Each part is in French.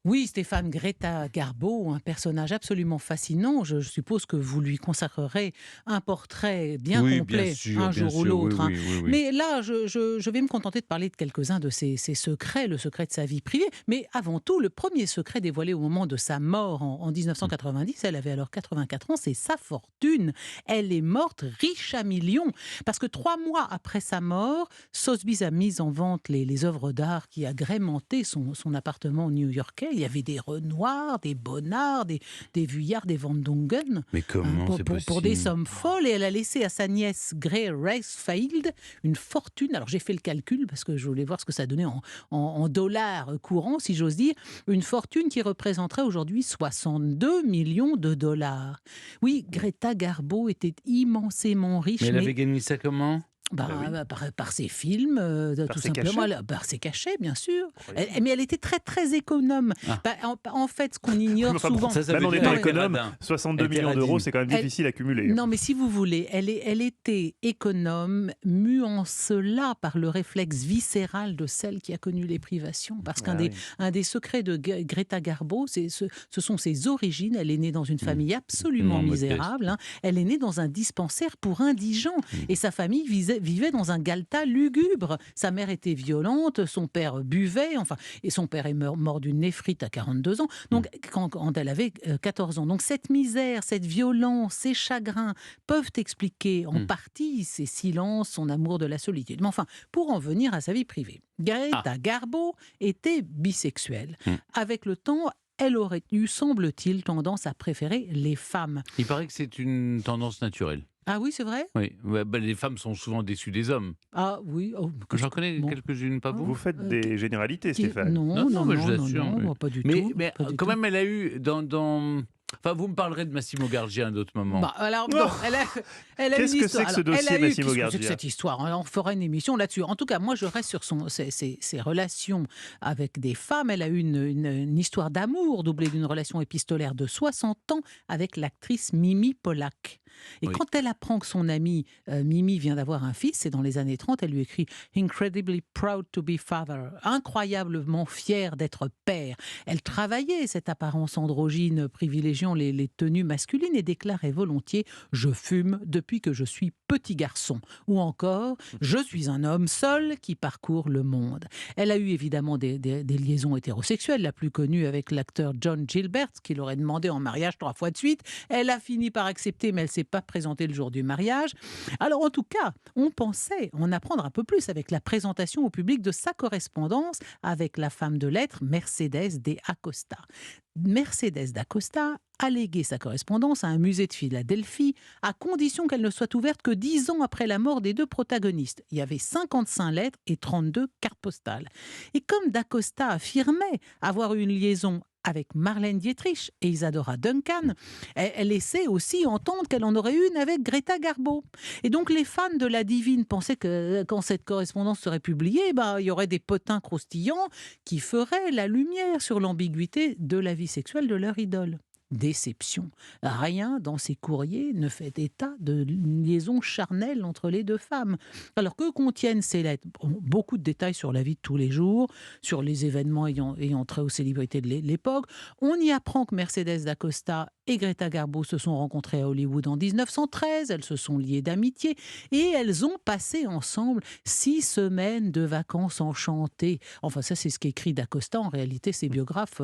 Oui, Stéphane, Greta Garbo, un personnage absolument fascinant. Je suppose que vous lui consacrerez un portrait bien Oui, complet un bien jour ou sûr, oui, l'autre, hein. oui, oui, oui. Mais là, je vais me contenter de parler de quelques-uns de ses secrets, le secret de sa vie privée. Mais avant tout, le premier secret dévoilé au moment de sa mort en Mmh. 1990, elle avait alors 84 ans, c'est sa fortune. Elle est morte riche à millions. Parce que 3 mois après sa mort, Sotheby's a mis en vente les œuvres d'art qui agrémentaient son appartement new-yorkais. Il y avait des Renoir, des Bonnard, des Vuillard, des Van Dongen, Mais hein, comment c'est pour des possible? sommes folles. Et elle a laissé à sa nièce Gray Ricefield une fortune. Alors j'ai fait le calcul parce que je voulais voir ce que ça donnait en dollars courants, si j'ose dire. Une fortune qui représenterait aujourd'hui 62 millions de dollars. Oui, Greta Garbo était immensément Mais riche, elle avait mais gagné ça comment? Bah oui, par ses films, par tout ses simplement, cachets. par ses cachets, bien sûr. Incroyable. Mais elle était très, très économe. Ah, En fait, ce qu'on Oui, mais ignore enfin bon, souvent... ça même veut en dire étant Non, elle était économe, radin. 62 Elle était millions d'euros, radine. c'est quand même elle, difficile à cumuler. non, mais si vous voulez, elle était économe, mue en cela par le réflexe viscéral de celle qui a connu les privations. Parce Ah oui. un des secrets de Greta Garbo, ce sont ses origines. Elle est née dans une Mmh. famille absolument Non, modeste. misérable, hein. Elle est née dans un dispensaire pour indigents. Mmh. Et sa famille vivait dans un galetas lugubre. Sa mère était violente, son père buvait, enfin, et son père est mort d'une néphrite à 42 ans, Mmh. donc quand elle avait 14 ans. Donc cette misère, cette violence, ces chagrins peuvent expliquer en Mmh. partie ses silences, son amour de la solitude. Mais enfin, pour en venir à sa vie privée, Ah. Greta Garbo était bisexuelle. Mmh. Avec le temps, elle aurait eu, semble-t-il, tendance à préférer les femmes. Il paraît que c'est une tendance naturelle. Ah oui, c'est vrai? Oui, ouais, bah, les femmes sont souvent déçues des hommes. Ah oui. Oh, J'en connais bon. quelques-unes, pas Ah, vous? Vous faites des généralités, Stéphane. Non, non, mais je non, vous non, assure, non, oui. moi, pas du Mais tout. mais Pas du quand tout. même, elle a eu dans enfin, vous me parlerez de Massimo Gargi à un autre moment. Bah, alors, bon, Oh, elle a qu'est-ce une que histoire. c'est que ce Alors, elle dossier, a eu, Massimo qu'est-ce que c'est que Gardia? cette histoire? On fera une émission là-dessus. En tout cas, moi, je reste sur ses relations avec des femmes. Elle a eu une histoire d'amour doublée d'une relation épistolaire de 60 ans avec l'actrice Mimi Polak. Et Oui. quand elle apprend que son amie Mimi vient d'avoir un fils, c'est dans les années 30, elle lui écrit « Incredibly proud to be father », incroyablement fière d'être père. Elle travaillait cette apparence androgyne privilégiant les tenues masculines et déclarait volontiers « Je fume depuis que je suis petit garçon » ou encore « Je suis un homme seul qui parcourt le monde ». Elle a eu évidemment des liaisons hétérosexuelles, la plus connue avec l'acteur John Gilbert, qui l'aurait demandé en mariage 3 fois de suite. Elle a fini par accepter, mais elle ne s'est pas présentée le jour du mariage. Alors en tout cas, on pensait en apprendre un peu plus avec la présentation au public de sa correspondance avec la femme de lettres Mercedes de Acosta. Mercedes d'Acosta a légué sa correspondance à un musée de Philadelphie à condition qu'elle ne soit ouverte que 10 ans après la mort des deux protagonistes. Il y avait 55 lettres et 32 cartes postales. Et comme d'Acosta affirmait avoir eu une liaison avec Marlène Dietrich et Isadora Duncan, elle laissait aussi entendre qu'elle en aurait une avec Greta Garbo. Et donc les fans de la divine pensaient que quand cette correspondance serait publiée, il y aurait des potins croustillants qui feraient la lumière sur l'ambiguïté de la vie sexuelle de leur idole. Déception. Rien dans ces courriers ne fait état de liaison charnelle entre les deux femmes. Alors que contiennent ces lettres? Beaucoup de détails sur la vie de tous les jours, sur les événements ayant trait aux célébrités de l'époque. On y apprend que Mercedes d'Acosta et Greta Garbo se sont rencontrées à Hollywood en 1913. Elles se sont liées d'amitié et elles ont passé ensemble 6 semaines de vacances enchantées. Enfin, ça, c'est ce qu'écrit d'Acosta. En réalité, ses biographes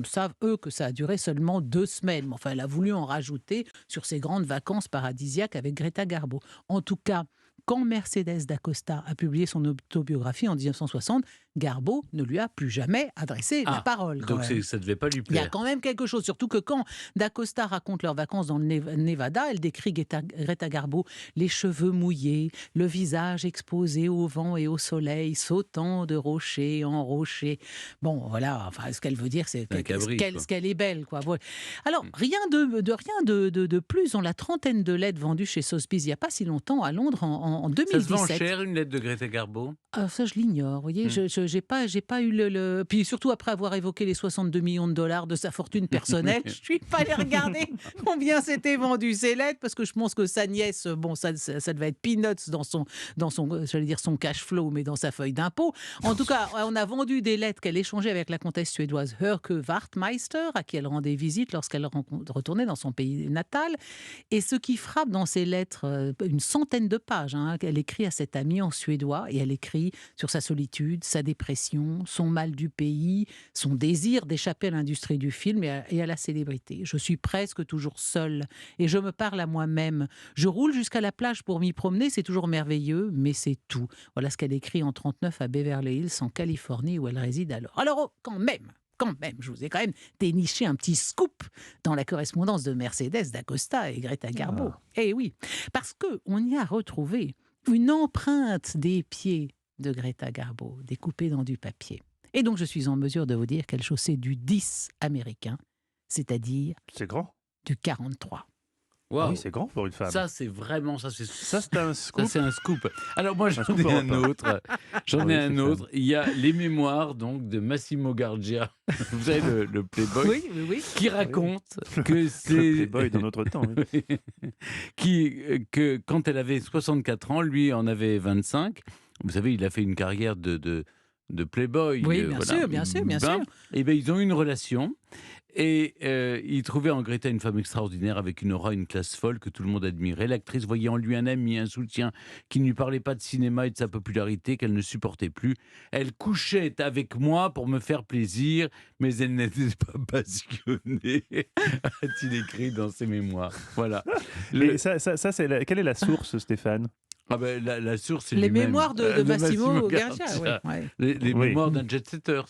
savent, eux, que ça a duré seulement 2 semaines. Mais enfin, elle a voulu en rajouter sur ses grandes vacances paradisiaques avec Greta Garbo. En tout cas, quand Mercedes d'Acosta a publié son autobiographie en 1960, Garbo ne lui a plus jamais adressé la parole. Donc ça ne devait pas lui Il y a plaire. quand même quelque chose, surtout que quand d'Acosta raconte leurs vacances dans le Nevada, elle décrit Greta Garbo, les cheveux mouillés, le visage exposé au vent et au soleil, sautant de rocher en rocher. Bon, voilà, enfin, ce qu'elle veut dire, c'est Un cabri, quoi. qu'elle est belle, quoi. Voilà. Alors, rien de plus dans la trentaine de lettres vendues chez Sotheby's il n'y a pas si longtemps à Londres, en en Ça se vend 2017. cher, une lettre de Greta Garbo? Ah, ça, je l'ignore. Vous voyez, j'ai pas eu le. Puis surtout après avoir évoqué les 62 millions de dollars de sa fortune personnelle, je suis pas allé regarder combien c'était vendu ces lettres, parce que je pense que sa nièce, bon, ça devait être peanuts dans son, j'allais dire son cash flow, mais dans sa feuille d'impôt. En tout cas, on a vendu des lettres qu'elle échangeait avec la comtesse suédoise Hörke Wartmeister, à qui elle rendait visite lorsqu'elle retournait dans son pays natal. Et ce qui frappe dans ces lettres, une centaine de pages, qu'elle écrit à cette amie en suédois, et elle écrit sur sa solitude, sa dépression, son mal du pays, son désir d'échapper à l'industrie du film et à la célébrité. Je suis presque toujours seule et je me parle à moi-même. Je roule jusqu'à la plage pour m'y promener, c'est toujours merveilleux, mais c'est tout. Voilà ce qu'elle écrit en 1939 à Beverly Hills, en Californie, où elle réside alors. Alors, quand même, je vous ai quand même déniché un petit scoop dans la correspondance de Mercedes d'Acosta et Greta Garbo. Eh oui, parce qu'on y a retrouvé une empreinte des pieds de Greta Garbo, découpée dans du papier. Et donc, je suis en mesure de vous dire qu'elle chaussait du 10 américain, c'est-à-dire C'est grand. du 43. Wow. Ah oui, c'est grand pour une femme. Ça, c'est vraiment... Ça, c'est un scoop. Ça, c'est un scoop. Alors, moi, j'en scoop ai un européen. autre. J'en ai un autre. Il y a les mémoires donc, de Massimo Gargia, vous savez, le Playboy, Oui. qui raconte que c'est... Le Playboy dans notre temps. Oui. que quand elle avait 64 ans, lui en avait 25. Vous savez, il a fait une carrière de Playboy. Oui, bien sûr. Et ben, ils ont eu une relation. Et il trouvait en Greta une femme extraordinaire, avec une aura, une classe folle que tout le monde admirait. L'actrice voyait en lui un ami, un soutien, qui ne lui parlait pas de cinéma et de sa popularité, qu'elle ne supportait plus. Elle couchait avec moi pour me faire plaisir, mais elle n'était pas passionnée, a-t-il écrit dans ses mémoires. Voilà. Et ça c'est quelle est la source, Stéphane? Ah ben, la source, c'est Les lui-même. mémoires de Massimo Gargia. Gargia. Ouais. Les Oui. mémoires d'un jet-setter,